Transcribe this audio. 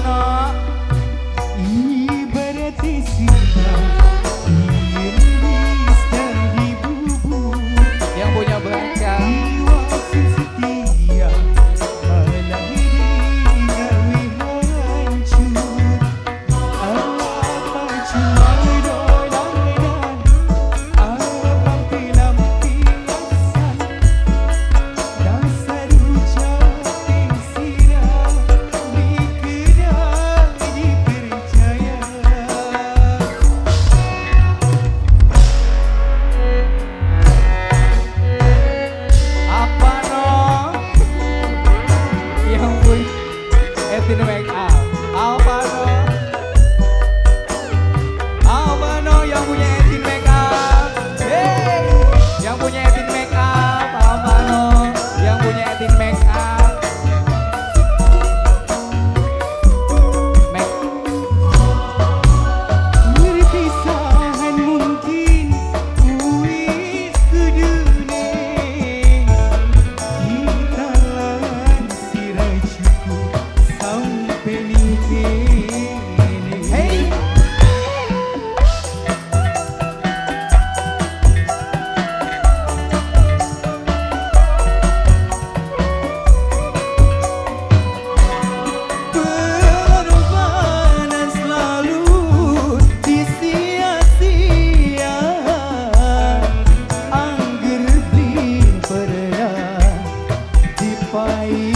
no? Ibarat singa iris dari bubur Yang punya belakang. Iwasin setia malah gawe hancur. Apa cuma dolangan, apa pelampiasan, dasar ucapin sirah dikira dipercaya. Apa no? Yang punya Etin make up. Apa no? Apa no yang punya Etin make up? Hey, yang punya Etin make up. Apa no? Yang punya Etin make up. Make Perpisahan mungkin wis kudune, kita lansir cukup sampai ni kene. hey. Pengorbanan selalu disia-sia, angger beli pernah dipai